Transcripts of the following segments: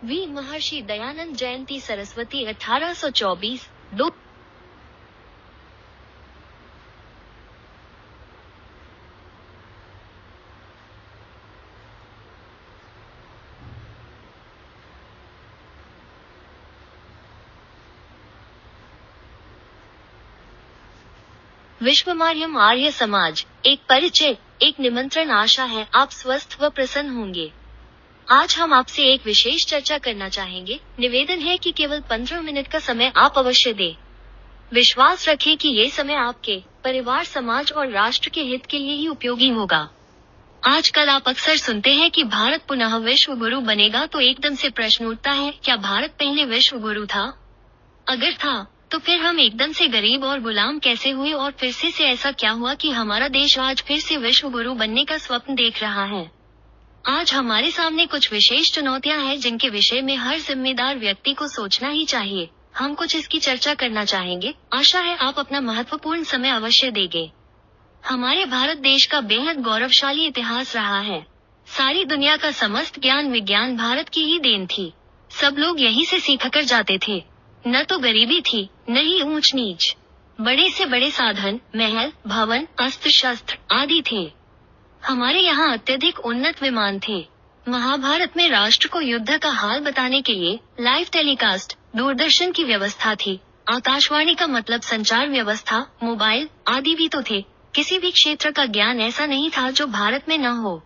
We Maharshi Dayanand जयंती सरस्वती 1824 2 विश्वमार्यम आर्य समाज, एक परिचय, एक निमंत्रण। आशा है आप स्वस्थ व प्रसन्न होंगे। आज हम आपसे एक विशेष चर्चा करना चाहेंगे। निवेदन है कि केवल 15 मिनट का समय आप अवश्य दें। विश्वास रखें कि ये समय आपके परिवार, समाज और राष्ट्र के हित के लिए ही उपयोगी होगा। आजकल आप अक्सर सुनते हैं कि भारत पुनः विश्व गुरु बनेगा, तो एकदम से प्रश्न उठता है, क्या भारत पहले विश्व गुरु था? अगर था, तो फिर हम एकदम से गरीब और गुलाम कैसे हुए, और फिर से ऐसा क्या हुआ कि हमारा देश आज फिर से विश्व गुरु बनने का स्वप्न देख रहा है? आज हमारे सामने कुछ विशेष चुनौतियां हैं जिनके विषय में हर जिम्मेदार व्यक्ति को सोचना ही चाहिए। हम कुछ इसकी चर्चा करना चाहेंगे। आशा है आप अपना महत्वपूर्ण समय अवश्य देंगे। हमारे भारत देश का बेहद गौरवशाली इतिहास रहा है। सारी दुनिया का समस्त ज्ञान विज्ञान भारत की ही देन थी। सब लोग यहीं से सीख कर जाते थे। न तो गरीबी थी, न ही ऊंच नीच। बड़े से बड़े साधन, महल, भवन, अस्त्र शस्त्र आदि थे। हमारे यहाँ अत्यधिक उन्नत विमान थे। महाभारत में राष्ट्र को युद्ध का हाल बताने के लिए लाइव टेलीकास्ट, दूरदर्शन की व्यवस्था थी। आकाशवाणी का मतलब संचार व्यवस्था, मोबाइल आदि भी तो थे। किसी भी क्षेत्र का ज्ञान ऐसा नहीं था जो भारत में न हो।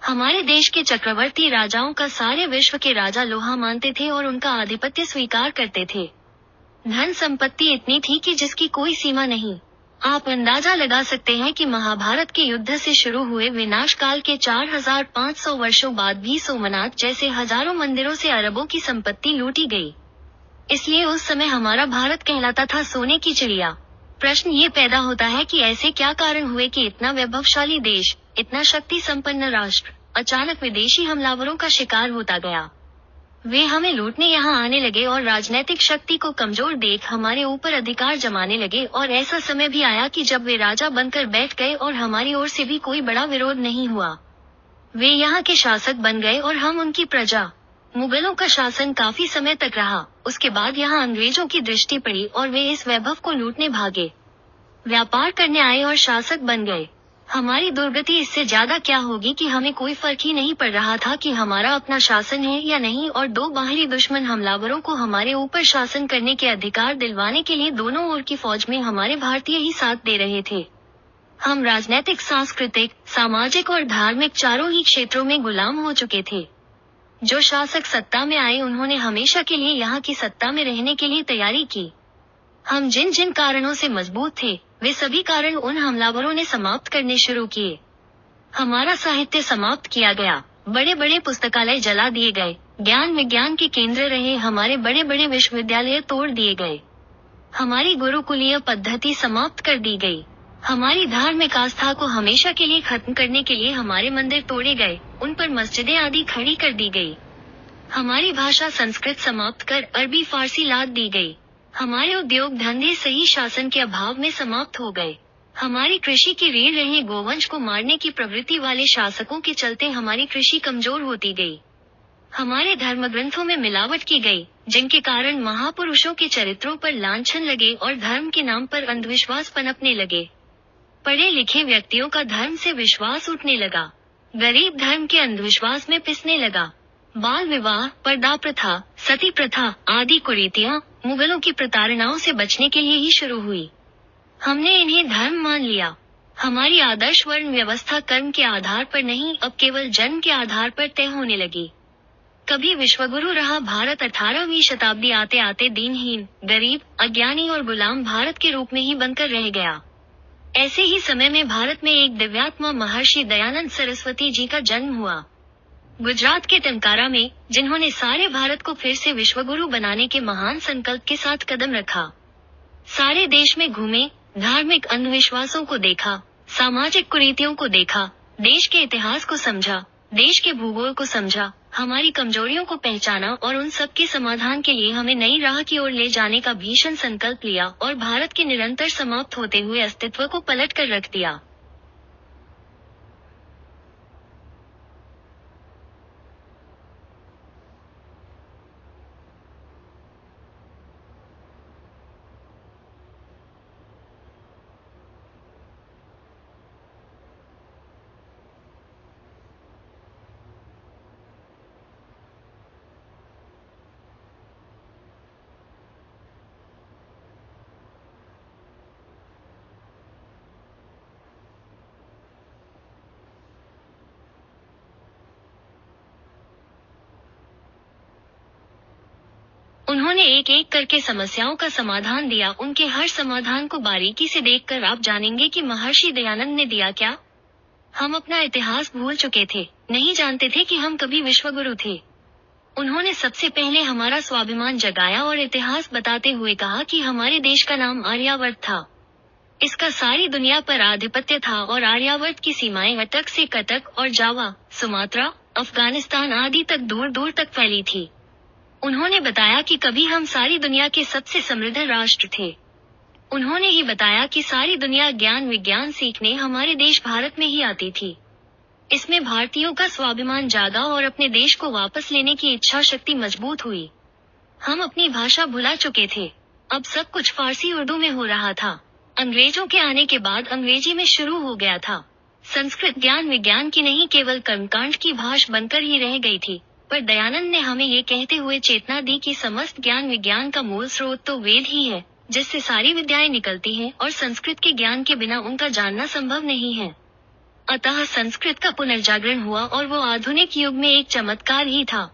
हमारे देश के चक्रवर्ती राजाओं का सारे विश्व के राजा लोहा मानते थे और उनका आधिपत्य स्वीकार करते थे। धन संपत्ति इतनी थी कि जिसकी कोई सीमा नहीं। आप अंदाजा लगा सकते हैं कि महाभारत के युद्ध से शुरू हुए विनाश काल के 4500 वर्षों बाद भी सोमनाथ जैसे हजारों मंदिरों से अरबों की संपत्ति लूटी गई। इसलिए उस समय हमारा भारत कहलाता था सोने की चिड़िया। प्रश्न ये पैदा होता है कि ऐसे क्या कारण हुए कि इतना वैभवशाली देश, इतना शक्ति संपन्न राष्ट्र अचानक विदेशी हमलावरों का शिकार होता गया। वे हमें लूटने यहाँ आने लगे और राजनैतिक शक्ति को कमजोर देख हमारे ऊपर अधिकार जमाने लगे। और ऐसा समय भी आया कि जब वे राजा बनकर बैठ गए और हमारी ओर से भी कोई बड़ा विरोध नहीं हुआ। वे यहाँ के शासक बन गए और हम उनकी प्रजा। मुगलों का शासन काफी समय तक रहा। उसके बाद यहाँ अंग्रेजों की दृष्टि पड़ी और वे इस वैभव को लूटने भागे। व्यापार करने आए और शासक बन गए। हमारी दुर्गति इससे ज्यादा क्या होगी कि हमें कोई फर्क ही नहीं पड़ रहा था कि हमारा अपना शासन है या नहीं, और दो बाहरी दुश्मन हमलावरों को हमारे ऊपर शासन करने के अधिकार दिलवाने के लिए दोनों ओर की फौज में हमारे भारतीय ही साथ दे रहे थे। हम राजनीतिक, सांस्कृतिक, सामाजिक और धार्मिक चारों ही क्षेत्रों में गुलाम हो चुके थे। जो शासक सत्ता में आए उन्होंने हमेशा के लिए यहाँ की सत्ता में रहने के लिए तैयारी की। हम जिन जिन कारणों से मजबूत थे, वे सभी कारण उन हमलावरों ने समाप्त करने शुरू किए। हमारा साहित्य समाप्त किया गया, बड़े बड़े पुस्तकालय जला दिए गए, ज्ञान विज्ञान के केंद्र रहे हमारे बड़े बड़े विश्वविद्यालय तोड़ दिए गए। हमारी गुरुकुलीय पद्धति समाप्त कर दी गई। हमारी धार्मिक आस्था को हमेशा के लिए खत्म करने के लिए हमारे मंदिर तोड़े गए, उन पर मस्जिदें आदि खड़ी कर दी गई। हमारी भाषा संस्कृत समाप्त कर अरबी फारसी लाद दी गई। हमारे उद्योग धंधे सही शासन के अभाव में समाप्त हो गए। हमारी कृषि की रीढ़ रहे गोवंश को मारने की प्रवृत्ति वाले शासकों के चलते हमारी कृषि कमजोर होती गई। हमारे धर्म ग्रंथों में मिलावट की गई, जिनके कारण महापुरुषों के चरित्रों पर लांछन लगे और धर्म के नाम पर अंधविश्वास पनपने लगे। पढ़े लिखे व्यक्तियों का धर्म से विश्वास उठने लगा, गरीब धर्म के अंधविश्वास में पिसने लगा। बाल विवाह, पर्दा प्रथा, सती प्रथा आदि कुरीतियां मुगलों की प्रताड़नाओं से बचने के लिए ही शुरू हुई। हमने इन्हें धर्म मान लिया। हमारी आदर्श वर्ण व्यवस्था कर्म के आधार पर नहीं, अब केवल जन्म के आधार पर तय होने लगी। कभी विश्वगुरु रहा भारत 18वीं शताब्दी आते आते दीनहीन, गरीब, अज्ञानी और गुलाम भारत के रूप में ही बनकर रह गया। ऐसे ही समय में भारत में एक दिव्यात्मा महर्षि दयानंद सरस्वती जी का जन्म हुआ। गुजरात के टंकारा में, जिन्होंने सारे भारत को फिर से विश्वगुरु बनाने के महान संकल्प के साथ कदम रखा। सारे देश में घूमे, धार्मिक अंधविश्वासों को देखा, सामाजिक कुरीतियों को देखा, देश के इतिहास को समझा, देश के भूगोल को समझा, हमारी कमजोरियों को पहचाना और उन सब के समाधान के लिए हमें नई राह की ओर ले जाने का भीषण संकल्प लिया और भारत के निरंतर समाप्त होते हुए अस्तित्व को पलट कर रख दिया। उन्होंने एक एक करके समस्याओं का समाधान दिया। उनके हर समाधान को बारीकी से देखकर आप जानेंगे कि महर्षि दयानंद ने दिया क्या। हम अपना इतिहास भूल चुके थे, नहीं जानते थे कि हम कभी विश्वगुरु थे। उन्होंने सबसे पहले हमारा स्वाभिमान जगाया और इतिहास बताते हुए कहा कि हमारे देश का नाम आर्यावर्त था। इसका सारी दुनिया पर आधिपत्य था और आर्यावर्त की सीमाएं अटक से कटक और जावा, सुमात्रा, अफगानिस्तान आदि तक दूर दूर तक फैली थी। उन्होंने बताया कि कभी हम सारी दुनिया के सबसे समृद्ध राष्ट्र थे। उन्होंने ही बताया कि सारी दुनिया ज्ञान विज्ञान सीखने हमारे देश भारत में ही आती थी। इसमें भारतीयों का स्वाभिमान जागा और अपने देश को वापस लेने की इच्छा शक्ति मजबूत हुई। हम अपनी भाषा भुला चुके थे। अब सब कुछ फारसी उर्दू में हो रहा था। अंग्रेजों के आने के बाद अंग्रेजी में शुरू हो गया था। संस्कृत ज्ञान विज्ञान की नहीं केवल कर्मकांड की भाषा बनकर ही रह गई थी। पर दयानंद ने हमें ये कहते हुए चेतना दी कि समस्त ज्ञान विज्ञान का मूल स्रोत तो वेद ही है, जिससे सारी विद्याएं निकलती हैं और संस्कृत के ज्ञान के बिना उनका जानना संभव नहीं है। अतः संस्कृत का पुनर्जागरण हुआ और वो आधुनिक युग में एक चमत्कार ही था।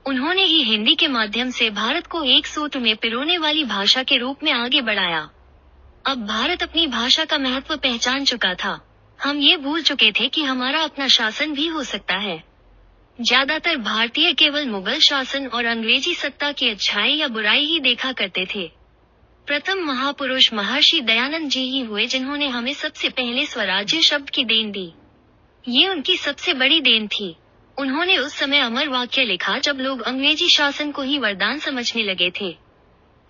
उन्होंने ही हिंदी के माध्यम से भारत को एक सूत्र में पिरोने वाली भाषा के रूप में आगे बढ़ाया। अब भारत अपनी भाषा का महत्व पहचान चुका था। हम ये भूल चुके थे कि हमारा अपना शासन भी हो सकता है। ज्यादातर भारतीय केवल मुगल शासन और अंग्रेजी सत्ता की अच्छाई या बुराई ही देखा करते थे। प्रथम महापुरुष महर्षि दयानंद जी ही हुए जिन्होंने हमें सबसे पहले स्वराज्य शब्द की देन दी। ये उनकी सबसे बड़ी देन थी। उन्होंने उस समय अमर वाक्य लिखा जब लोग अंग्रेजी शासन को ही वरदान समझने लगे थे।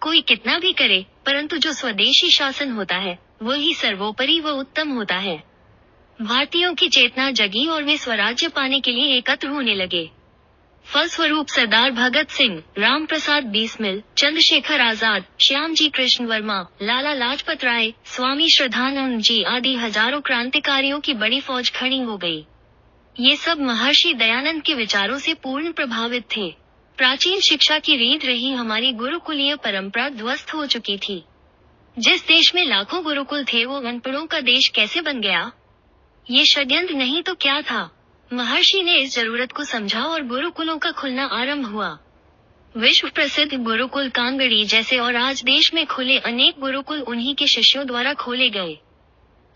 कोई कितना भी करे, परंतु जो स्वदेशी शासन होता है वही सर्वोपरि व उत्तम होता है। भारतीयों की चेतना जगी और वे स्वराज्य पाने के लिए एकत्र होने लगे। फलस्वरूप सरदार भगत सिंह, राम प्रसाद बिस्मिल, चंद्रशेखर आजाद, श्यामजी कृष्ण वर्मा, लाला लाजपत राय, स्वामी श्रद्धानंद जी आदि हजारों क्रांतिकारियों की बड़ी फौज खड़ी हो गई। ये सब महर्षि दयानंद के विचारों से पूर्ण प्रभावित थे। प्राचीन शिक्षा की रीत रही हमारी गुरुकुलीय परंपरा ध्वस्त हो चुकी थी। जिस देश में लाखों गुरुकुल थे वो अनपढ़ों का देश कैसे बन गया? ये षड्यंत्र नहीं तो क्या था? महर्षि ने इस जरूरत को समझा और गुरुकुलों का खुलना आरंभ हुआ। विश्व प्रसिद्ध गुरुकुल कांगड़ी जैसे और आज देश में खुले अनेक गुरुकुल उन्हीं के शिष्यों द्वारा खोले गए।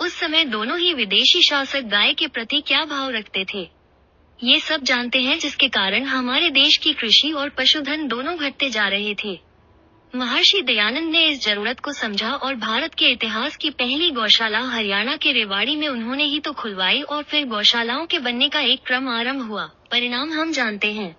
उस समय दोनों ही विदेशी शासक गाय के प्रति क्या भाव रखते थे, ये सब जानते हैं, जिसके कारण हमारे देश की कृषि और पशुधन दोनों घटते जा रहे थे। महर्षि दयानंद ने इस जरूरत को समझा और भारत के इतिहास की पहली गौशाला हरियाणा के रेवाड़ी में उन्होंने ही तो खुलवाई और फिर गौशालाओं के बनने का एक क्रम आरंभ हुआ। परिणाम हम जानते हैं।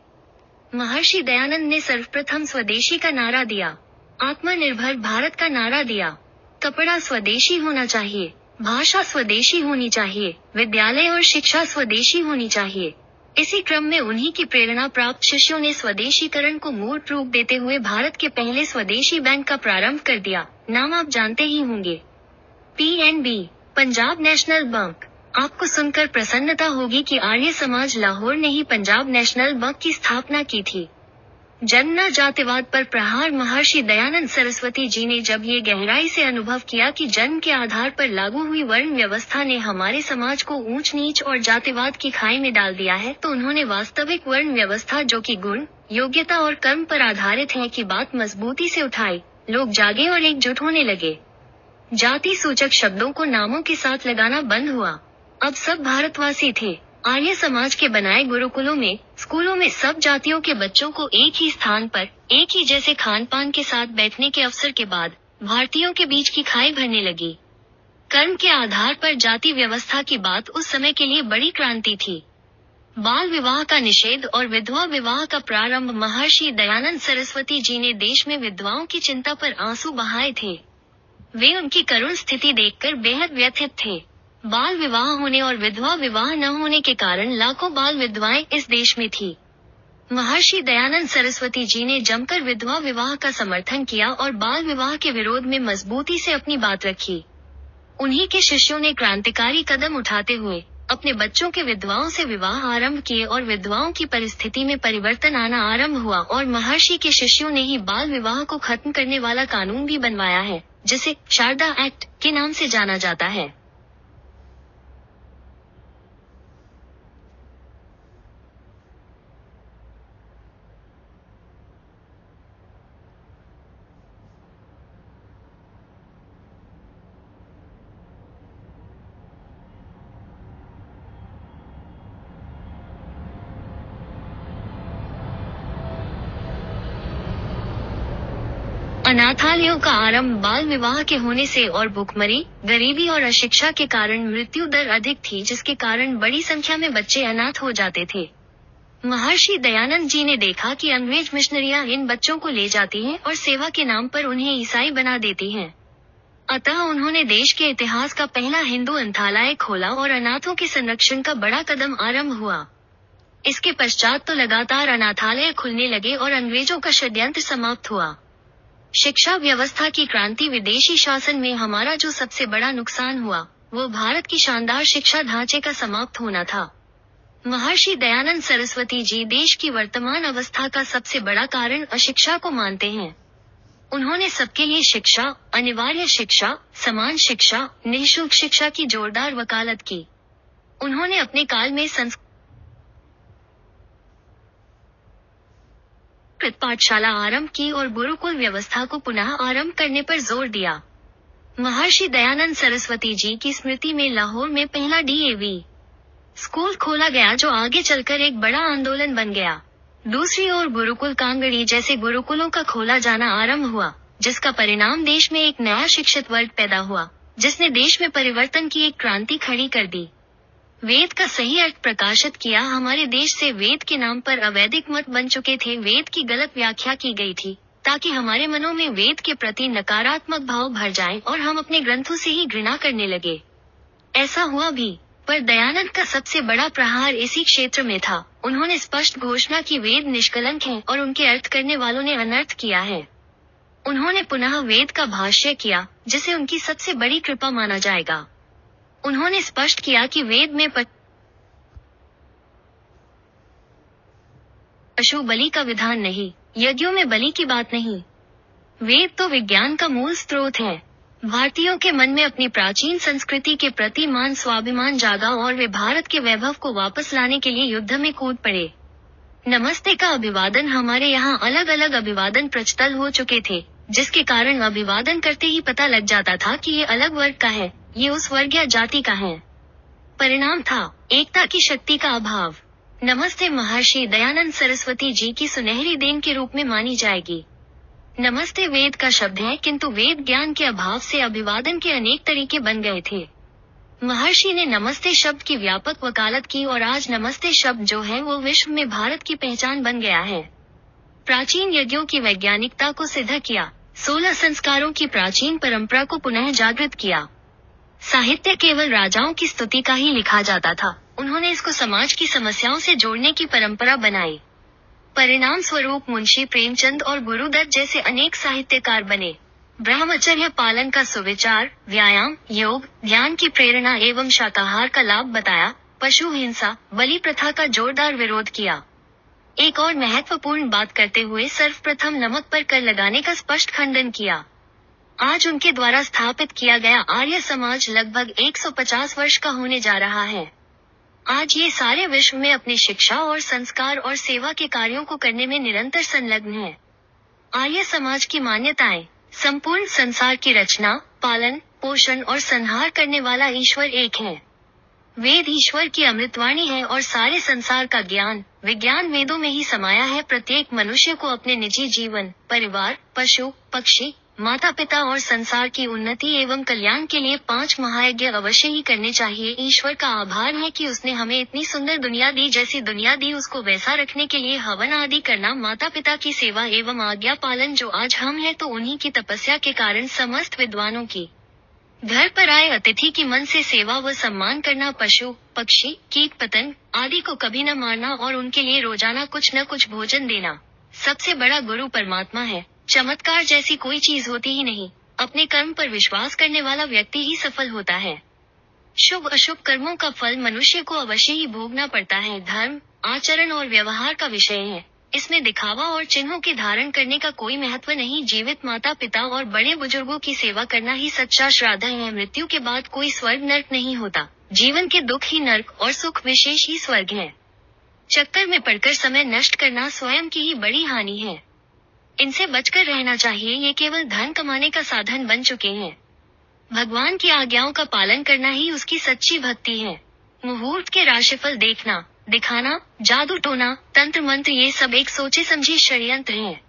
महर्षि दयानंद ने सर्वप्रथम स्वदेशी का नारा दिया, आत्मनिर्भर भारत का नारा दिया। कपड़ा स्वदेशी होना चाहिए, भाषा स्वदेशी होनी चाहिए, विद्यालय और शिक्षा स्वदेशी होनी चाहिए। इसी क्रम में उन्हीं की प्रेरणा प्राप्त शिष्यों ने स्वदेशीकरण को मूर्त रूप देते हुए भारत के पहले स्वदेशी बैंक का प्रारंभ कर दिया। नाम आप जानते ही होंगे, PNB, पंजाब नेशनल बैंक। आपको सुनकर प्रसन्नता होगी कि आर्य समाज लाहौर ने ही पंजाब नेशनल बैंक की स्थापना की थी। जन्म जातिवाद पर प्रहार महर्षि दयानंद सरस्वती जी ने जब ये गहराई से अनुभव किया कि जन्म के आधार पर लागू हुई वर्ण व्यवस्था ने हमारे समाज को ऊंच नीच और जातिवाद की खाई में डाल दिया है, तो उन्होंने वास्तविक वर्ण व्यवस्था जो कि गुण, योग्यता और कर्म पर आधारित है की बात मजबूती से उठाई। लोग जागे और एकजुट होने लगे। जाति सूचक शब्दों को नामों के साथ लगाना बंद हुआ। अब सब भारतवासी थे। आर्य समाज के बनाए गुरुकुलों में, स्कूलों में सब जातियों के बच्चों को एक ही स्थान पर, एक ही जैसे खान पान के साथ बैठने के अवसर के बाद भारतीयों के बीच की खाई भरने लगी। कर्म के आधार पर जाति व्यवस्था की बात उस समय के लिए बड़ी क्रांति थी। बाल विवाह का निषेध और विधवा विवाह का प्रारंभ महर्षि दयानंद सरस्वती जी ने देश में विधवाओं की चिंता पर आंसू बहाए थे। वे उनकी करुण स्थिति देखकर बेहद व्यथित थे। बाल विवाह होने और विधवा विवाह न होने के कारण लाखों बाल विधवाएं इस देश में थी। महर्षि दयानंद सरस्वती जी ने जमकर विधवा विवाह का समर्थन किया और बाल विवाह के विरोध में मजबूती से अपनी बात रखी। उन्हीं के शिष्यों ने क्रांतिकारी कदम उठाते हुए अपने बच्चों के विधवाओं से विवाह आरंभ किए और विधवाओं की परिस्थिति में परिवर्तन आना आरंभ हुआ और महर्षि के शिष्यों ने ही बाल विवाह को खत्म करने वाला कानून भी बनवाया है, जिसे शारदा एक्ट के नाम से जाना जाता है। अनाथालयों का आरंभ बाल विवाह के होने से और भुखमरी, गरीबी और अशिक्षा के कारण मृत्यु दर अधिक थी, जिसके कारण बड़ी संख्या में बच्चे अनाथ हो जाते थे। महर्षि दयानंद जी ने देखा कि अंग्रेज मिशनरियां इन बच्चों को ले जाती हैं और सेवा के नाम पर उन्हें ईसाई बना देती हैं। अतः उन्होंने देश के इतिहास का पहला हिंदू अनाथालय खोला और अनाथों के संरक्षण का बड़ा कदम आरंभ हुआ। इसके पश्चात तो लगातार अनाथालय खुलने लगे और अंग्रेजों का षड्यंत्र समाप्त हुआ। शिक्षा व्यवस्था की क्रांति। विदेशी शासन में हमारा जो सबसे बड़ा नुकसान हुआ, वो भारत की शानदार शिक्षा ढांचे का समाप्त होना था। महर्षि दयानंद सरस्वती जी देश की वर्तमान अवस्था का सबसे बड़ा कारण अशिक्षा को मानते हैं। उन्होंने सबके लिए शिक्षा, अनिवार्य शिक्षा, समान शिक्षा, निःशुल्क शिक्षा की जोरदार वकालत की। उन्होंने अपने काल में संस्कृत पाठशाला आरंभ की और गुरुकुल व्यवस्था को पुनः आरंभ करने पर जोर दिया। महर्षि दयानंद सरस्वती जी की स्मृति में लाहौर में पहला DAV स्कूल खोला गया, जो आगे चलकर एक बड़ा आंदोलन बन गया। दूसरी ओर गुरुकुल कांगड़ी जैसे गुरुकुलों का खोला जाना आरंभ हुआ, जिसका परिणाम देश में एक नया शिक्षित वर्ग पैदा हुआ, जिसने देश में परिवर्तन की एक क्रांति खड़ी कर दी। वेद का सही अर्थ प्रकाशित किया। हमारे देश से वेद के नाम पर अवैदिक मत बन चुके थे। वेद की गलत व्याख्या की गई थी, ताकि हमारे मनों में वेद के प्रति नकारात्मक भाव भर जाएं और हम अपने ग्रंथों से ही घृणा करने लगे। ऐसा हुआ भी, पर दयानंद का सबसे बड़ा प्रहार इसी क्षेत्र में था। उन्होंने स्पष्ट घोषणा की वेद निष्कलंक हैं और उनके अर्थ करने वालों ने अनर्थ किया है। उन्होंने पुनः वेद का भाष्य किया, जिसे उनकी सबसे बड़ी कृपा माना जाएगा। उन्होंने स्पष्ट किया कि वेद में पशु बलि का विधान नहीं, यज्ञों में बलि की बात नहीं। वेद तो विज्ञान का मूल स्रोत है। भारतीयों के मन में अपनी प्राचीन संस्कृति के प्रति मान स्वाभिमान जागा और वे भारत के वैभव को वापस लाने के लिए युद्ध में कूद पड़े। नमस्ते का अभिवादन। हमारे यहाँ अलग अलग अभिवादन प्रचलित हो चुके थे, जिसके कारण अभिवादन करते ही पता लग जाता था कि ये अलग वर्ग का है, ये उस वर्ग या जाति का है। परिणाम था एकता की शक्ति का अभाव। नमस्ते महर्षि दयानंद सरस्वती जी की सुनहरी देन के रूप में मानी जाएगी। नमस्ते वेद का शब्द है, किंतु वेद ज्ञान के अभाव से अभिवादन के अनेक तरीके बन गए थे। महर्षि ने नमस्ते शब्द की व्यापक वकालत की और आज नमस्ते शब्द जो है वो विश्व में भारत की पहचान बन गया है। प्राचीन यज्ञों की वैज्ञानिकता को सिद्ध किया। 16 संस्कारों की प्राचीन परंपरा को पुनः जागृत किया। साहित्य केवल राजाओं की स्तुति का ही लिखा जाता था, उन्होंने इसको समाज की समस्याओं से जोड़ने की परंपरा बनाई। परिणाम स्वरूप मुंशी प्रेमचंद और गुरुदत्त जैसे अनेक साहित्यकार बने। ब्रह्मचर्य पालन का सुविचार, व्यायाम, योग, ध्यान की प्रेरणा एवं शाकाहार का लाभ बताया। पशु हिंसा, बलि प्रथा का जोरदार विरोध किया। एक और महत्वपूर्ण बात करते हुए सर्वप्रथम नमक पर कर लगाने का स्पष्ट खंडन किया। आज उनके द्वारा स्थापित किया गया आर्य समाज लगभग 150 वर्ष का होने जा रहा है। आज ये सारे विश्व में अपनी शिक्षा और संस्कार और सेवा के कार्यों को करने में निरंतर संलग्न है। आर्य समाज की मान्यताएं: संपूर्ण संसार की रचना, पालन, पोषण और संहार करने वाला ईश्वर एक है। वेद ईश्वर की अमृतवाणी है और सारे संसार का ज्ञान, विज्ञान वेदों में ही समाया है। प्रत्येक मनुष्य को अपने निजी जीवन, परिवार, पशु, पक्षी, माता पिता और संसार की उन्नति एवं कल्याण के लिए 5 महायज्ञ अवश्य ही करने चाहिए। ईश्वर का आभार है कि उसने हमें इतनी सुंदर दुनिया दी, जैसी दुनिया दी उसको वैसा रखने के लिए हवन आदि करना, माता पिता की सेवा एवं आज्ञा पालन जो आज हम हैं तो उन्हीं की तपस्या के कारण समस्त विद्वानों की। घर पर आए अतिथि की मन से सेवा व सम्मान करना, पशु, पक्षी, कीट पतंग आदि को कभी न मारना और उनके लिए रोजाना कुछ न कुछ भोजन देना। सबसे बड़ा गुरु परमात्मा है। चमत्कार जैसी कोई चीज होती ही नहीं। अपने कर्म पर विश्वास करने वाला व्यक्ति ही सफल होता है। शुभ अशुभ कर्मों का फल मनुष्य को अवश्य ही भोगना पड़ता है। धर्म, आचरण और व्यवहार का विषय है। इसमें दिखावा और चिन्हों के धारण करने का कोई महत्व नहीं। जीवित माता पिता और बड़े बुजुर्गों की सेवा करना ही सच्चा श्राद्ध है। मृत्यु के बाद कोई स्वर्ग नर्क नहीं होता। जीवन के दुख ही नर्क और सुख विशेष ही स्वर्ग है। चक्कर में पड़कर समय नष्ट करना स्वयं की ही बड़ी हानि है। इनसे बचकर रहना चाहिए। ये केवल धन कमाने का साधन बन चुके हैं। भगवान की आज्ञाओं का पालन करना ही उसकी सच्ची भक्ति है। मुहूर्त के राशिफल देखना, दिखाना, जादू टोना, तंत्र मंत्र ये सब एक सोचे समझे षड्यंत्र हैं।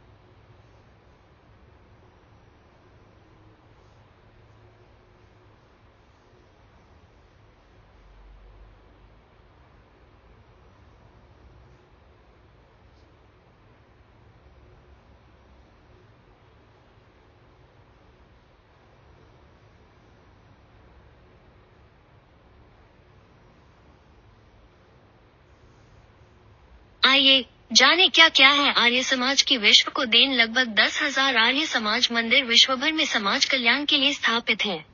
आइए जाने क्या क्या है आर्य समाज की विश्व को देन। लगभग 10,000 आर्य समाज मंदिर विश्व भर में समाज कल्याण के लिए स्थापित हैं।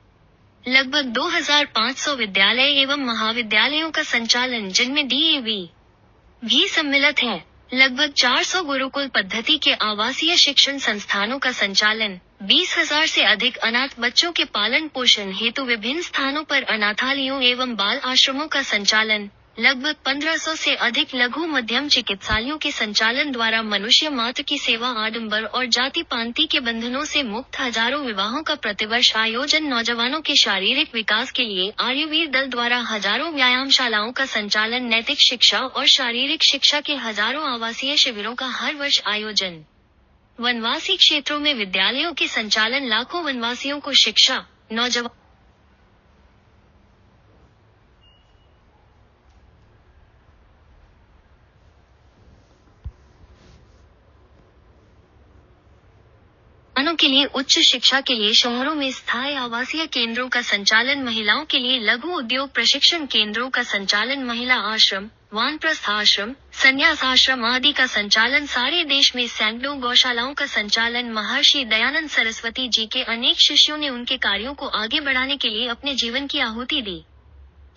लगभग 2,500 विद्यालय एवं महाविद्यालयों का संचालन, जिनमें DAV भी सम्मिलित है। लगभग 400 गुरुकुल पद्धति के आवासीय शिक्षण संस्थानों का संचालन, 20,000 से अधिक अनाथ बच्चों के पालन पोषण हेतु विभिन्न स्थानों पर अनाथालयों एवं बाल आश्रमों का संचालन, लगभग 1500 से अधिक लघु मध्यम चिकित्सालयों के संचालन द्वारा मनुष्य मात्र की सेवा, आडंबर और जाति पांति के बंधनों से मुक्त हजारों विवाहों का प्रतिवर्ष आयोजन, नौजवानों के शारीरिक विकास के लिए आर्यवीर दल द्वारा हजारों व्यायामशालाओं का संचालन, नैतिक शिक्षा और शारीरिक शिक्षा के हजारों आवासीय शिविरों का हर वर्ष आयोजन, वनवासी क्षेत्रों में विद्यालयों के संचालन, लाखों वनवासियों को शिक्षा, नौजवान के लिए उच्च शिक्षा के लिए शहरों में स्थायी आवासीय केंद्रों का संचालन, महिलाओं के लिए लघु उद्योग प्रशिक्षण केंद्रों का संचालन, महिला आश्रम, वानप्रस्थ आश्रम, संन्यास आश्रम आदि का संचालन, सारे देश में सैकड़ों गौशालाओं का संचालन। महर्षि दयानंद सरस्वती जी के अनेक शिष्यों ने उनके कार्यों को आगे बढ़ाने के लिए अपने जीवन की आहुति दी,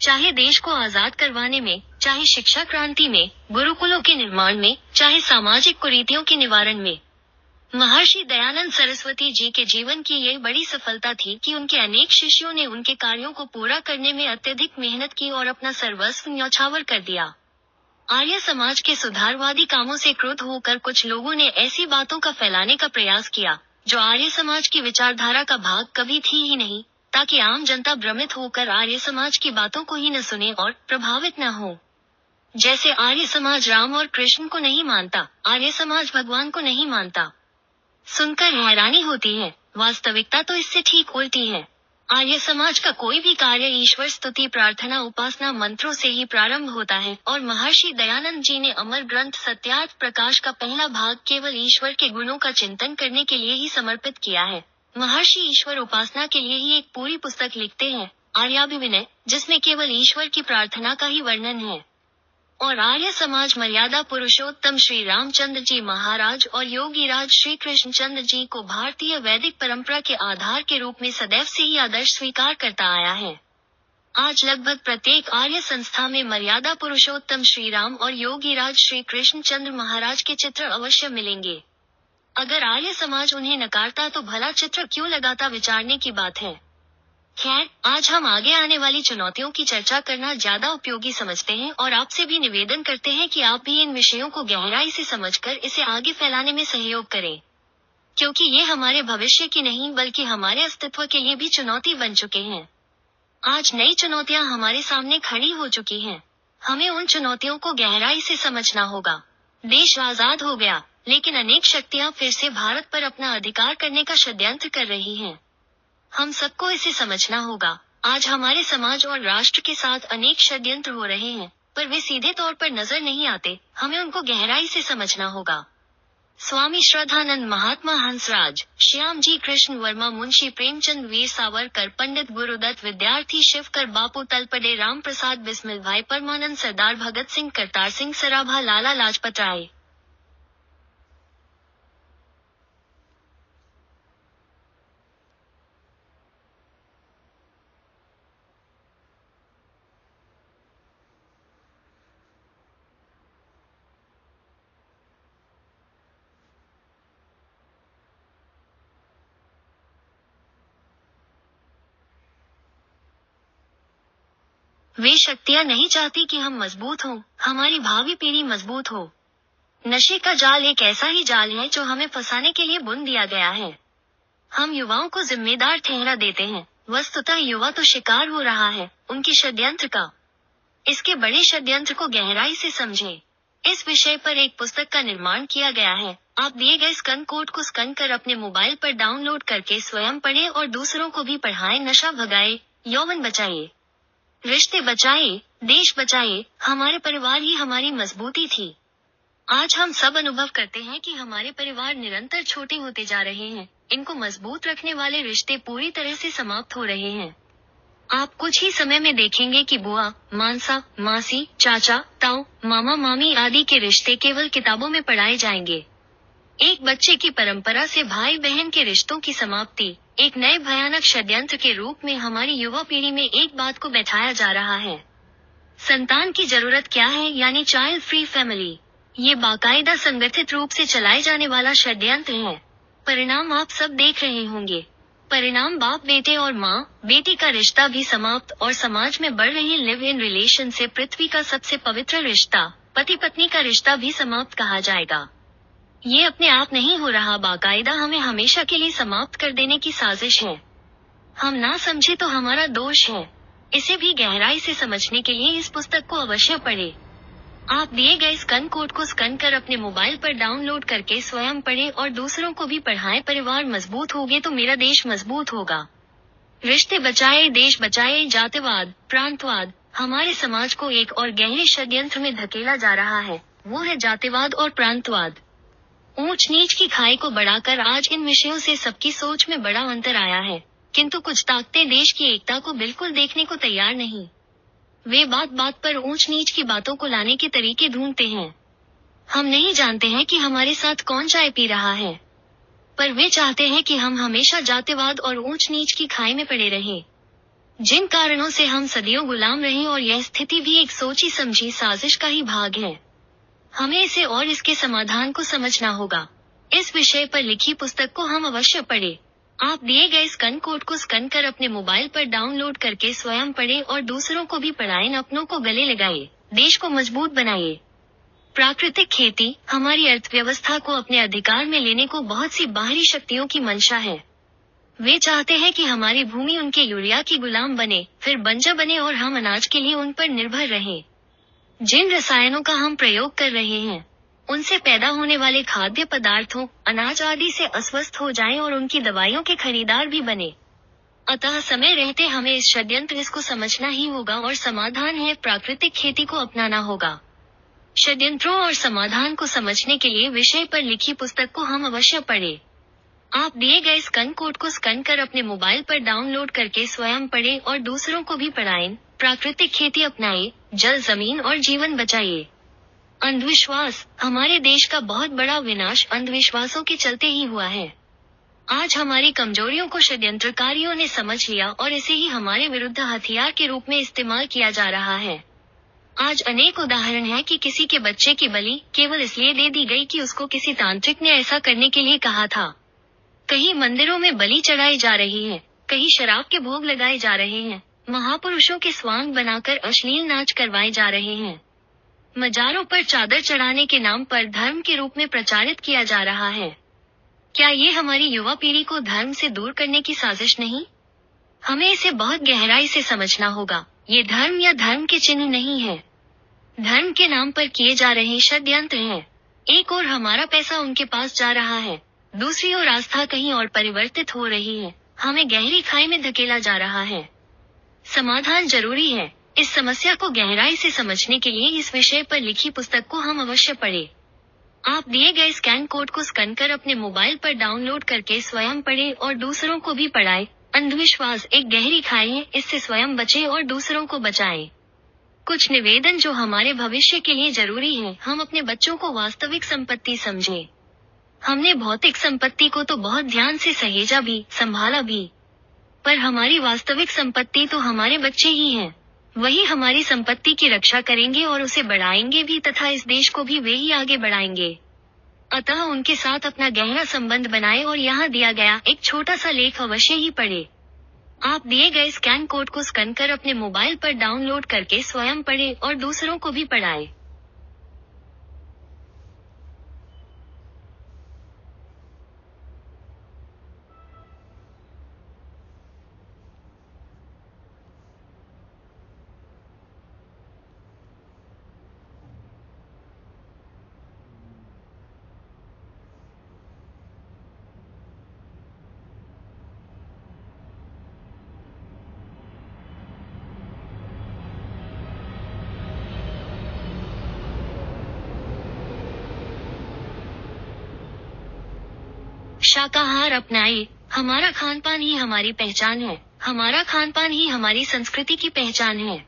चाहे देश को आजाद करवाने में, चाहे शिक्षा क्रांति में, गुरुकुलों के निर्माण में, चाहे सामाजिक कुरीतियों के निवारण में। महर्षि दयानंद सरस्वती जी के जीवन की यह बड़ी सफलता थी कि उनके अनेक शिष्यों ने उनके कार्यों को पूरा करने में अत्यधिक मेहनत की और अपना सर्वस्व न्यौछावर कर दिया। आर्य समाज के सुधारवादी कामों से क्रुद्ध होकर कुछ लोगों ने ऐसी बातों का फैलाने का प्रयास किया जो आर्य समाज की विचारधारा का भाग कभी थी ही नहीं, ताकि आम जनता भ्रमित होकर आर्य समाज की बातों को ही न सुने और प्रभावित न हो। जैसे आर्य समाज राम और कृष्ण को नहीं मानता, आर्य समाज भगवान को नहीं मानता। सुनकर हैरानी होती है, वास्तविकता तो इससे ठीक उल्टी है। आर्य समाज का कोई भी कार्य ईश्वर स्तुति, प्रार्थना, उपासना मंत्रों से ही प्रारंभ होता है और महर्षि दयानंद जी ने अमर ग्रंथ सत्यार्थ प्रकाश का पहला भाग केवल ईश्वर के गुणों का चिंतन करने के लिए ही समर्पित किया है। महर्षि ईश्वर उपासना के लिए ही एक पूरी पुस्तक लिखते हैं, आर्याभिविनय, जिसमें केवल ईश्वर की प्रार्थना का ही वर्णन है। और आर्य समाज मर्यादा पुरुषोत्तम श्री रामचंद्र जी महाराज और योगीराज श्री कृष्णचंद्र जी को भारतीय वैदिक परंपरा के आधार के रूप में सदैव से ही आदर्श स्वीकार करता आया है। आज लगभग प्रत्येक आर्य संस्था में मर्यादा पुरुषोत्तम श्री राम और योगीराज श्री कृष्णचंद्र महाराज के चित्र अवश्य मिलेंगे। अगर आर्य समाज उन्हें नकारता तो भला चित्र क्यों लगाता, विचारने की बात है। खैर, आज हम आगे आने वाली चुनौतियों की चर्चा करना ज्यादा उपयोगी समझते हैं और आपसे भी निवेदन करते हैं कि आप भी इन विषयों को गहराई से समझकर इसे आगे फैलाने में सहयोग करें, क्योंकि ये हमारे भविष्य की नहीं बल्कि हमारे अस्तित्व के लिए भी चुनौती बन चुके हैं। आज नई चुनौतियां हमारे सामने खड़ी हो चुकी हैं। हमें उन चुनौतियों को गहराई से समझना होगा। देश आजाद हो गया, लेकिन अनेक शक्तियां फिर से भारत पर अपना अधिकार करने का षड्यंत्र कर रही हैं। हम सबको इसे समझना होगा। आज हमारे समाज और राष्ट्र के साथ अनेक षड्यंत्र हो रहे हैं, पर वे सीधे तौर पर नजर नहीं आते। हमें उनको गहराई से समझना होगा। स्वामी श्रद्धानंद, महात्मा हंसराज, श्याम जी कृष्ण वर्मा, मुंशी प्रेमचंद, वीर सावरकर, पंडित गुरुदत्त, विद्यार्थी शिवकर, बापू तलपड़े, राम प्रसाद बिस्मिल भाई, परमानंद, सरदार भगत सिंह, करतार सिंह सराभा, लाला लाजपत राय। वे शक्तियां नहीं चाहती कि हम मजबूत हों, हमारी भावी पीढ़ी मजबूत हो। नशे का जाल एक ऐसा ही जाल है जो हमें फंसाने के लिए बुन दिया गया है। हम युवाओं को जिम्मेदार ठहरा देते हैं, वस्तुतः युवा तो शिकार हो रहा है उनकी षड्यंत्र का। इसके बड़े षड्यंत्र को गहराई से समझें। इस विषय पर एक पुस्तक का निर्माण किया गया है। आप दिए गए स्कैन कोड को स्कैन कर अपने मोबाइल पर डाउनलोड करके स्वयं पढ़ें और दूसरों को भी पढ़ाएं। नशा भगाए, यौवन बचाइए, रिश्ते बचाइए, देश बचाइए। हमारे परिवार ही हमारी मजबूती थी। आज हम सब अनुभव करते हैं कि हमारे परिवार निरंतर छोटे होते जा रहे हैं। इनको मजबूत रखने वाले रिश्ते पूरी तरह से समाप्त हो रहे हैं। आप कुछ ही समय में देखेंगे कि बुआ, मानसा, मासी, चाचा, ताऊ, मामा, मामी आदि के रिश्ते केवल किताबों में पढ़ाए जाएंगे। एक बच्चे की परंपरा से भाई बहन के रिश्तों की समाप्ति एक नए भयानक षड्यंत्र के रूप में हमारी युवा पीढ़ी में एक बात को बैठाया जा रहा है। संतान की जरूरत क्या है, यानी चाइल्ड फ्री फैमिली। ये बाकायदा संगठित रूप से चलाए जाने वाला षड्यंत्र है। परिणाम आप सब देख रहे होंगे। परिणाम बाप बेटे और माँ बेटी का रिश्ता भी समाप्त और समाज में बढ़ रही लिव इन रिलेशन से पृथ्वी का सबसे पवित्र रिश्ता पति पत्नी का रिश्ता भी समाप्त कहा जाएगा। ये अपने आप नहीं हो रहा, बाकायदा हमें हमेशा के लिए समाप्त कर देने की साजिश है। हम ना समझे तो हमारा दोष है। इसे भी गहराई से समझने के लिए इस पुस्तक को अवश्य पढ़ें। आप दिए गए स्कैन कोड को स्कैन कर अपने मोबाइल पर डाउनलोड करके स्वयं पढ़ें और दूसरों को भी पढ़ाएं। परिवार मजबूत होगे तो मेरा देश मजबूत होगा। रिश्ते बचाए, देश बचाए। जातिवाद, प्रांतवाद हमारे समाज को एक और गहरे षड्यंत्र में धकेला जा रहा है, वो है जातिवाद और प्रांतवाद। ऊंच नीच की खाई को बढ़ाकर आज इन विषयों से सबकी सोच में बड़ा अंतर आया है, किंतु कुछ ताकतें देश की एकता को बिल्कुल देखने को तैयार नहीं। वे बात बात पर ऊंच नीच की बातों को लाने के तरीके ढूंढते हैं। हम नहीं जानते हैं कि हमारे साथ कौन चाय पी रहा है, पर वे चाहते हैं कि हम हमेशा जातिवाद और ऊंच नीच की खाई में पड़े रहें, जिन कारणों से हम सदियों गुलाम रहे। और यह स्थिति भी एक सोची समझी साजिश का ही भाग है। हमें इसे और इसके समाधान को समझना होगा। इस विषय पर लिखी पुस्तक को हम अवश्य पढ़ें। आप दिए गए स्कैन कोड को स्कैन कर अपने मोबाइल पर डाउनलोड करके स्वयं पढ़ें और दूसरों को भी पढ़ाएं। अपनों को गले लगाइए, देश को मजबूत बनाइए। प्राकृतिक खेती हमारी अर्थव्यवस्था को अपने अधिकार में लेने को बहुत सी बाहरी शक्तियों की मंशा है। वे चाहते हैं कि हमारी भूमि उनके यूरिया की गुलाम बने, फिर बंजर बने और हम अनाज के लिए उन पर निर्भर रहें। जिन रसायनों का हम प्रयोग कर रहे हैं, उनसे पैदा होने वाले खाद्य पदार्थों, अनाज आदि से अस्वस्थ हो जाएं और उनकी दवाइयों के खरीदार भी बने। अतः समय रहते हमें इस षड्यंत्र इसको समझना ही होगा और समाधान है प्राकृतिक खेती को अपनाना होगा। षड्यंत्रों और समाधान को समझने के लिए विषय पर लिखी पुस्तक को हम अवश्य पढ़ें। आप दिए गए स्कैन कोड को स्कैन कर अपने मोबाइल पर डाउनलोड करके स्वयं पढ़ें और दूसरों को भी पढ़ाएं। प्राकृतिक खेती अपनाएं, जल, जमीन और जीवन बचाइए। अंधविश्वास हमारे देश का बहुत बड़ा विनाश अंधविश्वासों के चलते ही हुआ है। आज हमारी कमजोरियों को षड्यंत्रकारियों ने समझ लिया और इसे ही हमारे विरुद्ध हथियार के रूप में इस्तेमाल किया जा रहा है। आज अनेक उदाहरण है कि किसी के बच्चे की बलि केवल इसलिए दे दी गई कि उसको किसी तांत्रिक ने ऐसा करने के लिए कहा था। कहीं मंदिरों में बलि चढ़ाई जा रही है, कहीं शराब के भोग लगाए जा रहे हैं, महापुरुषों के स्वांग बनाकर अश्लील नाच करवाए जा रहे हैं। मजारों पर चादर चढ़ाने के नाम पर धर्म के रूप में प्रचारित किया जा रहा है। क्या ये हमारी युवा पीढ़ी को धर्म से दूर करने की साजिश नहीं? हमें इसे बहुत गहराई से समझना होगा। ये धर्म या धर्म के चिन्ह नहीं है, धर्म के नाम पर किए जा रहे षड्यंत्र हैं। एक ओर हमारा पैसा उनके पास जा रहा है, दूसरी ओर आस्था कहीं और परिवर्तित हो रही है। हमें गहरी खाई में धकेला जा रहा है। समाधान जरूरी है। इस समस्या को गहराई से समझने के लिए इस विषय पर लिखी पुस्तक को हम अवश्य पढ़ें। आप दिए गए स्कैन कोड को स्कैन कर अपने मोबाइल पर डाउनलोड करके स्वयं पढ़ें और दूसरों को भी पढ़ाएं। अंधविश्वास एक गहरी खाई है, इससे स्वयं बचें और दूसरों को बचाएं। कुछ निवेदन जो हमारे भविष्य के लिए जरूरी है। हम अपने बच्चों को वास्तविक संपत्ति समझें। हमने भौतिक संपत्ति को तो बहुत ध्यान से सहेजा भी, संभाला भी, पर हमारी वास्तविक संपत्ति तो हमारे बच्चे ही हैं। वही हमारी संपत्ति की रक्षा करेंगे और उसे बढ़ाएंगे भी तथा इस देश को भी वे ही आगे बढ़ाएंगे। अतः उनके साथ अपना गहरा संबंध बनाए और यहाँ दिया गया एक छोटा सा लेख अवश्य ही पढ़े। आप दिए गए स्कैन कोड को स्कैन कर अपने मोबाइल पर डाउनलोड करके स्वयं पढ़ें और दूसरों को भी पढ़ाएं। शाकाहार अपनाएं। हमारा खान पान ही हमारी पहचान है। हमारा खान पान ही हमारी संस्कृति की पहचान है।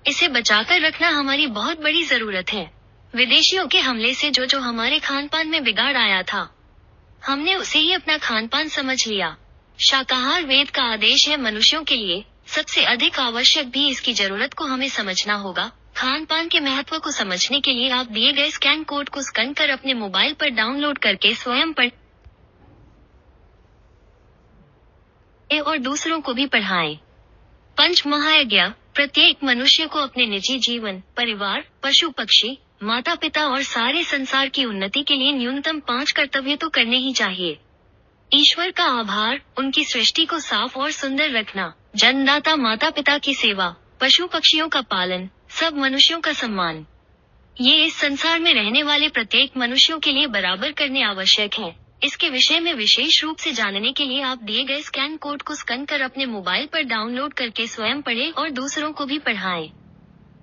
इसे बचाकर रखना हमारी बहुत बड़ी जरूरत है। विदेशियों के हमले से जो हमारे खान पान में बिगाड़ आया था, हमने उसे ही अपना खान पान समझ लिया। शाकाहार वेद का आदेश है मनुष्यों के लिए, सबसे अधिक आवश्यक भी इसकी जरूरत को हमें समझना होगा। खान पान के महत्व को समझने के लिए आप दिए गए स्कैन कोड को स्कैन कर अपने मोबाइल पर डाउनलोड करके स्वयं पढ़ें और दूसरों को भी पढ़ाएं। पंच महायज्ञ प्रत्येक मनुष्य को अपने निजी जीवन, परिवार, पशु पक्षी, माता पिता और सारे संसार की उन्नति के लिए न्यूनतम 5 कर्तव्य तो करने ही चाहिए। ईश्वर का आभार, उनकी सृष्टि को साफ और सुंदर रखना, जन्मदाता माता पिता की सेवा, पशु पक्षियों का पालन, सब मनुष्यों का सम्मान। ये इस संसार में रहने वाले प्रत्येक मनुष्यों के लिए बराबर करने आवश्यक है। इसके विषय में विशेष रूप से जानने के लिए आप दिए गए स्कैन कोड को स्कैन कर अपने मोबाइल पर डाउनलोड करके स्वयं पढ़ें और दूसरों को भी पढ़ाएं।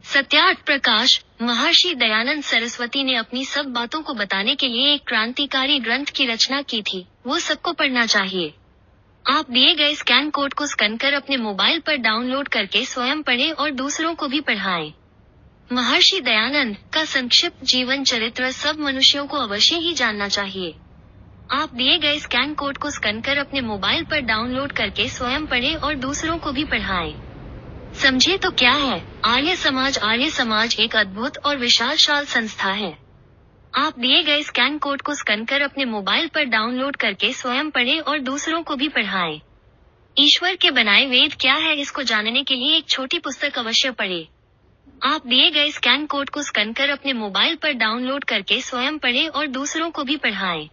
सत्यार्थ प्रकाश महर्षि दयानंद सरस्वती ने अपनी सब बातों को बताने के लिए एक क्रांतिकारी ग्रंथ की रचना की थी, वो सबको पढ़ना चाहिए। आप दिए गए स्कैन कोड को स्कैन कर अपने मोबाइल पर डाउनलोड करके स्वयं पढ़ें और दूसरों को भी पढ़ाएं। महर्षि दयानंद का संक्षिप्त जीवन चरित्र सब मनुष्यों को अवश्य ही जानना चाहिए। आप दिए गए स्कैन कोड को स्कैन कर अपने मोबाइल पर डाउनलोड करके स्वयं पढ़ें और दूसरों को भी पढ़ाएं। समझे तो क्या है आर्य समाज? आर्य समाज एक अद्भुत और विशाल संस्था है। आप दिए गए स्कैन कोड को स्कैन कर अपने मोबाइल पर डाउनलोड करके स्वयं पढ़ें और दूसरों को भी पढ़ाएं। ईश्वर के बनाए वेद क्या है, इसको जानने के लिए एक छोटी पुस्तक अवश्य पढ़ें। आप दिए गए स्कैन कोड को स्कैन कर अपने मोबाइल पर डाउनलोड करके स्वयं पढ़ें और दूसरों को भी पढ़ाएं।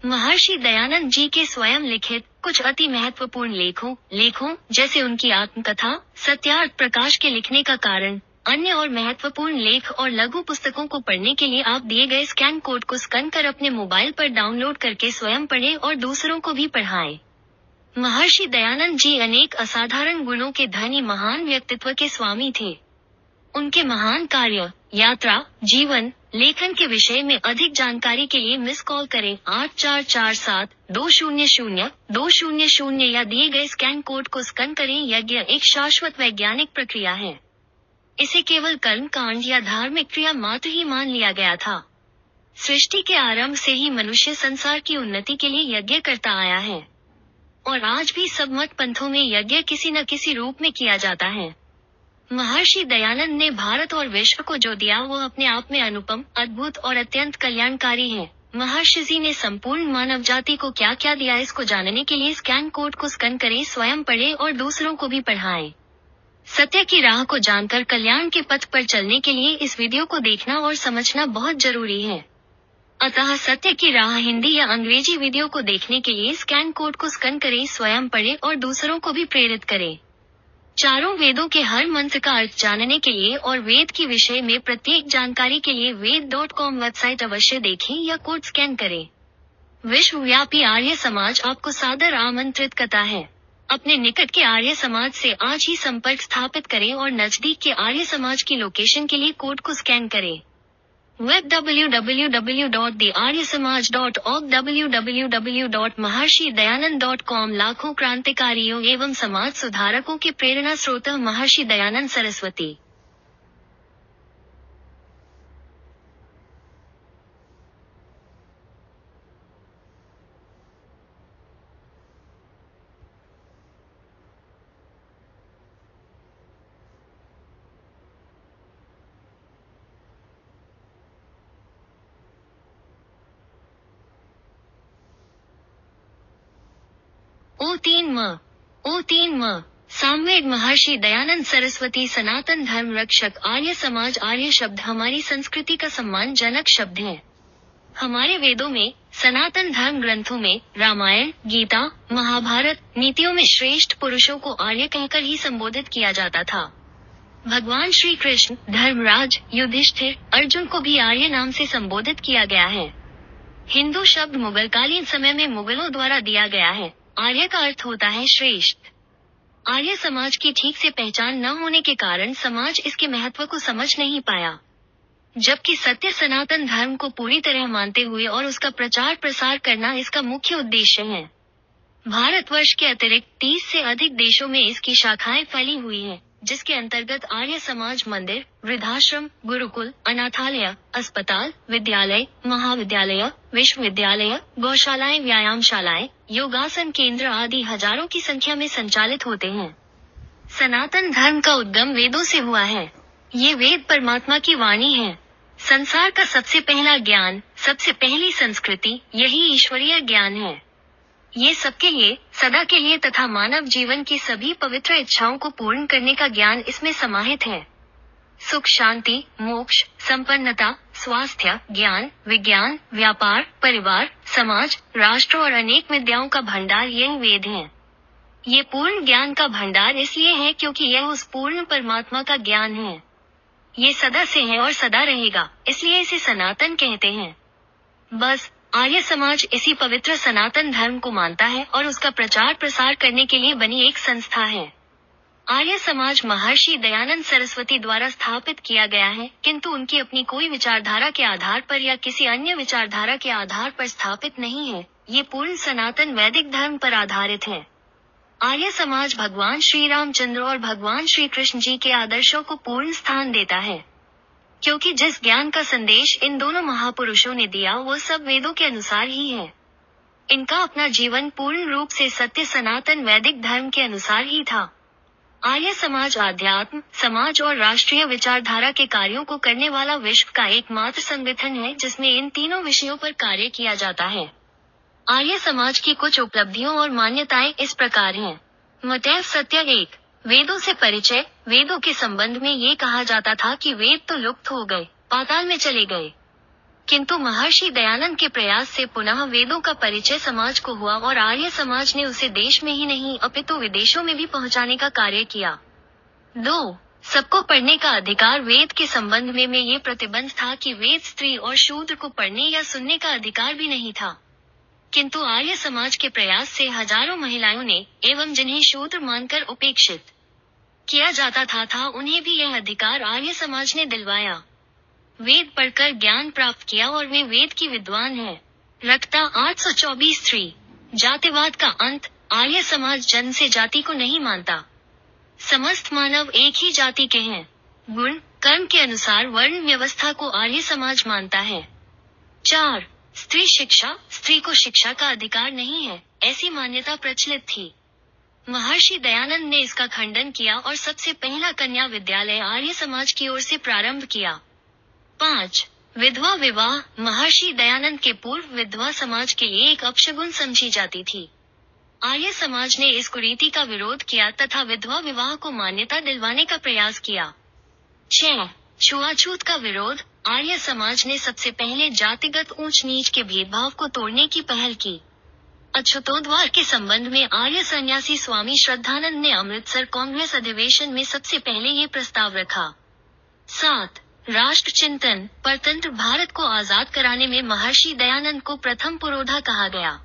महर्षि दयानंद जी के स्वयं लिखित कुछ अति महत्वपूर्ण लेखों जैसे उनकी आत्मकथा, सत्यार्थ प्रकाश के लिखने का कारण, अन्य और महत्वपूर्ण लेख और लघु पुस्तकों को पढ़ने के लिए आप दिए गए स्कैन कोड को स्कैन कर अपने मोबाइल पर डाउनलोड करके स्वयं पढ़ें और दूसरों को भी पढ़ाएं। महर्षि दयानंद जी अनेक असाधारण गुणों के धनी महान व्यक्तित्व के स्वामी थे। उनके महान कार्य, यात्रा, जीवन, लेखन के विषय में अधिक जानकारी के लिए मिस कॉल करें 8447-200-200 या दिए गए स्कैन कोड को स्कैन करें। यज्ञ एक शाश्वत वैज्ञानिक प्रक्रिया है। इसे केवल कर्म कांड या धार्मिक क्रिया मात्र ही मान लिया गया था। सृष्टि के आरंभ से ही मनुष्य संसार की उन्नति के लिए यज्ञ करता आया है और आज भी सब मत पंथों में यज्ञ किसी न किसी रूप में किया जाता है। महर्षि दयानंद ने भारत और विश्व को जो दिया वो अपने आप में अनुपम, अद्भुत और अत्यंत कल्याणकारी है। महर्षि जी ने संपूर्ण मानव जाति को क्या क्या दिया, इसको जानने के लिए स्कैन कोड को स्कैन करें, स्वयं पढ़ें और दूसरों को भी पढ़ाएं। सत्य की राह को जानकर कल्याण के पथ पर चलने के लिए इस वीडियो को देखना और समझना बहुत जरूरी है। अतः सत्य की राह हिंदी या अंग्रेजी वीडियो को देखने के लिए स्कैन कोड को स्कैन करें, स्वयं पढ़ें और दूसरों को भी प्रेरित करें। चारों वेदों के हर मंत्र का अर्थ जानने के लिए और वेद की विषय में प्रत्येक जानकारी के लिए वेद.com वेबसाइट अवश्य देखें या कोड स्कैन करें। विश्वव्यापी आर्य समाज आपको सादर आमंत्रित करता है। अपने निकट के आर्य समाज से आज ही संपर्क स्थापित करें और नजदीक के आर्य समाज की लोकेशन के लिए कोड को स्कैन करें। वेब www.thearyasamaj.org www.maharshidayanand.com लाखों क्रांतिकारियों एवं समाज सुधारकों के प्रेरणा स्रोत महर्षि दयानंद सरस्वती। ओ तीन म सामवेद महर्षि दयानंद सरस्वती सनातन धर्म रक्षक आर्य समाज। आर्य शब्द हमारी संस्कृति का सम्मानजनक शब्द है। हमारे वेदों में, सनातन धर्म ग्रंथों में, रामायण, गीता, महाभारत, नीतियों में श्रेष्ठ पुरुषों को आर्य कहकर ही संबोधित किया जाता था। भगवान श्री कृष्ण, धर्मराज, युधिष्ठिर, अर्जुन को भी आर्य नाम से संबोधित किया गया है। हिंदू शब्द मुगलकालीन समय में मुगलों द्वारा दिया गया है। आर्य का अर्थ होता है श्रेष्ठ। आर्य समाज की ठीक से पहचान न होने के कारण समाज इसके महत्व को समझ नहीं पाया, जबकि सत्य सनातन धर्म को पूरी तरह मानते हुए और उसका प्रचार प्रसार करना इसका मुख्य उद्देश्य है। भारतवर्ष के अतिरिक्त 30 से अधिक देशों में इसकी शाखाएं फैली हुई हैं, जिसके अंतर्गत आर्य समाज मंदिर, वृद्धाश्रम, गुरुकुल, अनाथालय, अस्पताल, विद्यालय, महाविद्यालय, विश्वविद्यालय, गौशालाएं, व्यायामशालाएं, योगासन केंद्र आदि हजारों की संख्या में संचालित होते हैं। सनातन धर्म का उद्गम वेदों से हुआ है। ये वेद परमात्मा की वाणी है। संसार का सबसे पहला ज्ञान, सबसे पहली संस्कृति, यही ईश्वरीय ज्ञान है। ये सबके लिए, सदा के लिए तथा मानव जीवन की सभी पवित्र इच्छाओं को पूर्ण करने का ज्ञान इसमें समाहित है। सुख, शांति, मोक्ष, संपन्नता, स्वास्थ्य, ज्ञान, विज्ञान, व्यापार, परिवार, समाज, राष्ट्र और अनेक विद्याओं का भंडार यही वेद है। ये पूर्ण ज्ञान का भंडार इसलिए है क्योंकि यह उस पूर्ण परमात्मा का ज्ञान है। ये सदा से है और सदा रहेगा, इसलिए इसे सनातन कहते हैं। बस आर्य समाज इसी पवित्र सनातन धर्म को मानता है और उसका प्रचार प्रसार करने के लिए बनी एक संस्था है। आर्य समाज महर्षि दयानंद सरस्वती द्वारा स्थापित किया गया है, किंतु उनकी अपनी कोई विचारधारा के आधार पर या किसी अन्य विचारधारा के आधार पर स्थापित नहीं है। ये पूर्ण सनातन वैदिक धर्म पर आधारित है। आर्य समाज भगवान श्री रामचंद्र और भगवान श्री कृष्ण जी के आदर्शों को पूर्ण स्थान देता है, क्योंकि जिस ज्ञान का संदेश इन दोनों महापुरुषों ने दिया वो सब वेदों के अनुसार ही है। इनका अपना जीवन पूर्ण रूप से सत्य सनातन वैदिक धर्म के अनुसार ही था। आर्य समाज आध्यात्म, समाज और राष्ट्रीय विचारधारा के कार्यों को करने वाला विश्व का एकमात्र संगठन है जिसमें इन तीनों विषयों पर कार्य किया जाता है। आर्य समाज की कुछ उपलब्धियों और मान्यताएं इस प्रकार हैं। मतैव सत्य 1, वेदों से परिचय। वेदों के संबंध में ये कहा जाता था कि वेद तो लुप्त हो गए, पाताल में चले गए, किंतु महर्षि दयानंद के प्रयास से पुनः वेदों का परिचय समाज को हुआ और आर्य समाज ने उसे देश में ही नहीं अपितु विदेशों में भी पहुंचाने का कार्य किया। 2, सबको पढ़ने का अधिकार। वेद के संबंध में ये प्रतिबंध था कि वेद स्त्री और शूद्र को पढ़ने या सुनने का अधिकार भी नहीं था, किंतु आर्य समाज के प्रयास से हजारों महिलाओं ने, एवं जिन्हें शूद्र मानकर उपेक्षित किया जाता था, उन्हें भी यह अधिकार आर्य समाज ने दिलवाया। वेद पढ़कर ज्ञान प्राप्त किया और वे वेद की विद्वान है। रक्ता 824 3, जातिवाद का अंत। आर्य समाज जन्म से जाति को नहीं मानता। समस्त मानव एक ही जाति के हैं। गुण कर्म के अनुसार वर्ण व्यवस्था को आर्य समाज मानता है। 4, स्त्री शिक्षा। स्त्री को शिक्षा का अधिकार नहीं है, ऐसी मान्यता प्रचलित थी। महर्षि दयानंद ने इसका खंडन किया और सबसे पहला कन्या विद्यालय आर्य समाज की ओर से प्रारंभ किया। 5, विधवा विवाह। महर्षि दयानंद के पूर्व विधवा समाज के लिए एक अपशगुन समझी जाती थी। आर्य समाज ने इस कुरीति का विरोध किया तथा विधवा विवाह को मान्यता दिलवाने का प्रयास किया। 6, छुआछूत का विरोध। आर्य समाज ने सबसे पहले जातिगत ऊंच नीच के भेदभाव को तोड़ने की पहल की। अछूतोद्धार के संबंध में आर्य सन्यासी स्वामी श्रद्धानंद ने अमृतसर कांग्रेस अधिवेशन में सबसे पहले ये प्रस्ताव रखा। 7, राष्ट्र चिंतन। परतंत्र भारत को आजाद कराने में महर्षि दयानंद को प्रथम पुरोधा कहा गया।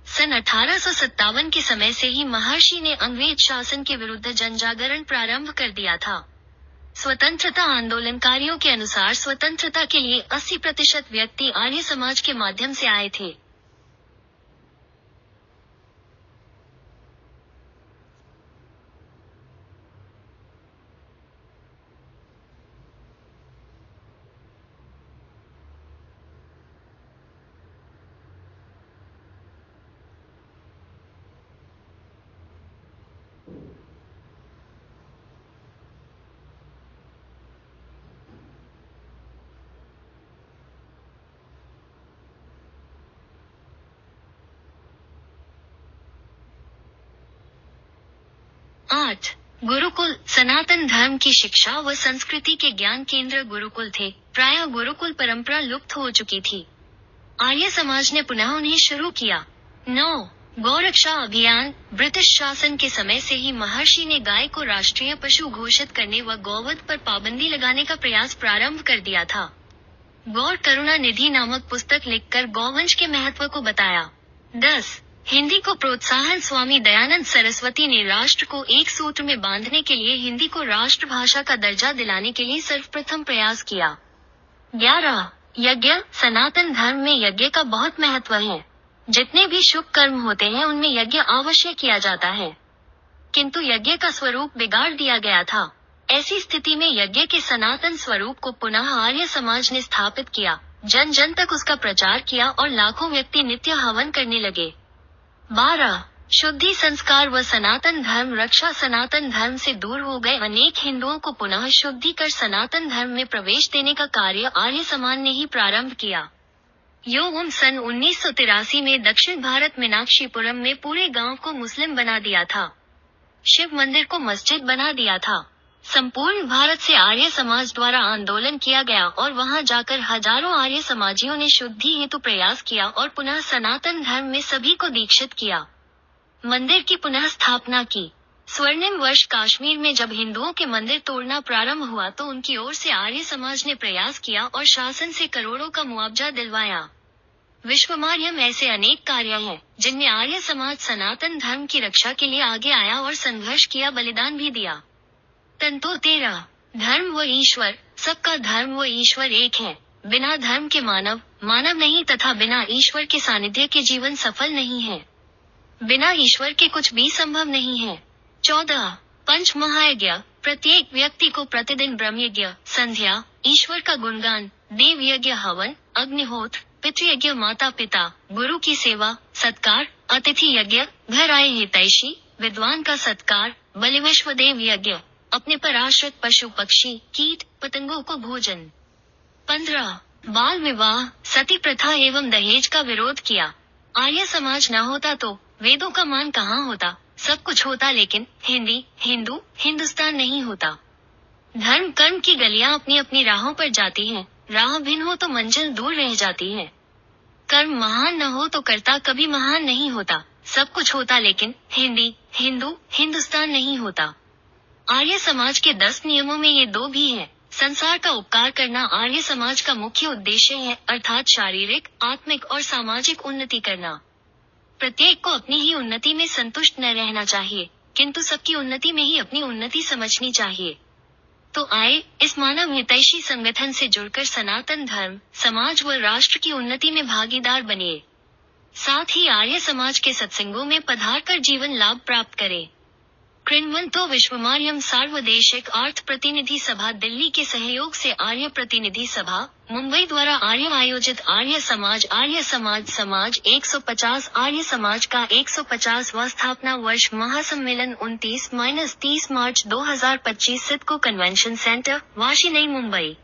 सन 1857 के समय से ही महर्षि ने अंग्रेज शासन के विरुद्ध जनजागरण प्रारंभ कर दिया था। स्वतंत्रता आंदोलनकारियों के अनुसार स्वतंत्रता के लिए 80% व्यक्ति आर्य समाज के माध्यम से आए थे। आठ, गुरुकुल। सनातन धर्म की शिक्षा व संस्कृति के ज्ञान केंद्र गुरुकुल थे। प्रायः गुरुकुल परंपरा लुप्त हो चुकी थी। आर्य समाज ने पुनः उन्हें शुरू किया। 9, गौरक्षा अभियान। ब्रिटिश शासन के समय से ही महर्षि ने गाय को राष्ट्रीय पशु घोषित करने व गौवध पर पाबंदी लगाने का प्रयास प्रारंभ कर दिया था। गौर करुणा निधि नामक पुस्तक लिखकर गौवंश के महत्व को बताया। 10, हिंदी को प्रोत्साहन। स्वामी दयानंद सरस्वती ने राष्ट्र को एक सूत्र में बांधने के लिए हिंदी को राष्ट्रभाषा का दर्जा दिलाने के लिए सर्वप्रथम प्रयास किया। 11, यज्ञ। सनातन धर्म में यज्ञ का बहुत महत्व है। जितने भी शुभ कर्म होते हैं उनमें यज्ञ अवश्य किया जाता है, किंतु यज्ञ का स्वरूप बिगाड़ दिया गया था। ऐसी स्थिति में यज्ञ के सनातन स्वरूप को पुनः आर्य समाज ने स्थापित किया, जन जन तक उसका प्रचार किया और लाखों व्यक्ति नित्य हवन करने लगे। 12. शुद्धि संस्कार व सनातन धर्म रक्षा। सनातन धर्म से दूर हो गए अनेक हिंदुओं को पुनः शुद्धि कर सनातन धर्म में प्रवेश देने का कार्य आर्य समाज ने ही प्रारंभ किया। यों सन 1983 में दक्षिण भारत मीनाक्षीपुरम में पूरे गांव को मुस्लिम बना दिया था, शिव मंदिर को मस्जिद बना दिया था। संपूर्ण भारत से आर्य समाज द्वारा आंदोलन किया गया और वहां जाकर हजारों आर्य समाजियों ने शुद्धि हेतु प्रयास किया और पुनः सनातन धर्म में सभी को दीक्षित किया। मंदिर की पुनः स्थापना की। स्वर्णिम वर्ष कश्मीर में जब हिंदुओं के मंदिर तोड़ना प्रारंभ हुआ तो उनकी ओर से आर्य समाज ने प्रयास किया और शासन से करोड़ों का मुआवजा दिलवाया। विश्वमार्यम ऐसे अनेक कार्य हैं जिनमें आर्य समाज सनातन धर्म की रक्षा के लिए आगे आया और संघर्ष किया, बलिदान भी दिया। तंतु 13. धर्म व ईश्वर। सबका धर्म व ईश्वर एक है। बिना धर्म के मानव मानव नहीं तथा बिना ईश्वर के सानिध्य के जीवन सफल नहीं है। बिना ईश्वर के कुछ भी संभव नहीं है। 14. पंच महायज्ञ। प्रत्येक व्यक्ति को प्रतिदिन ब्रह्मयज्ञ, संध्या, ईश्वर का गुणगान, देव यज्ञ, हवन, अग्निहोत्र, पितृयज्ञ, माता पिता, गुरु की सेवा, सत्कार, अतिथि यज्ञ, घर आए हितैषी, विद्वान का सत्कार, बलिविश्वदेव यज्ञ, अपने पर आश्रित पशु पक्षी कीट पतंगों को भोजन। 15. बाल विवाह, सती प्रथा एवं दहेज का विरोध किया। आर्य समाज न होता तो वेदों का मान कहाँ होता। सब कुछ होता लेकिन हिंदुस्तान नहीं होता। धर्म कर्म की गलियां अपनी अपनी राहों पर जाती हैं, राह भिन्न हो तो मंजिल दूर रह जाती है। कर्म महान न हो तो कर्ता कभी महान नहीं होता। सब कुछ होता लेकिन हिंदुस्तान नहीं होता। आर्य समाज के 10 नियमों में ये 2 भी हैं। संसार का उपकार करना आर्य समाज का मुख्य उद्देश्य है, अर्थात शारीरिक, आत्मिक और सामाजिक उन्नति करना। प्रत्येक को अपनी ही उन्नति में संतुष्ट न रहना चाहिए, किंतु सबकी उन्नति में ही अपनी उन्नति समझनी चाहिए। तो आए इस मानव हितैषी संगठन से जुड़कर सनातन धर्म, समाज व राष्ट्र की उन्नति में भागीदार बनिए। साथ ही आर्य समाज के सत्संगों में पधारकर जीवन लाभ प्राप्त करें। कृण्वन्तो विश्वमार्यम सार्वदेशिक अर्थ प्रतिनिधि सभा दिल्ली के सहयोग से आर्य प्रतिनिधि सभा मुंबई द्वारा आर्य आयोजित आर्य समाज 150 आर्य समाज का 150वां स्थापना वर्ष महासम्मेलन 29-30 मार्च 2025 सिडको कन्वेंशन सेंटर, वाशी नई मुंबई।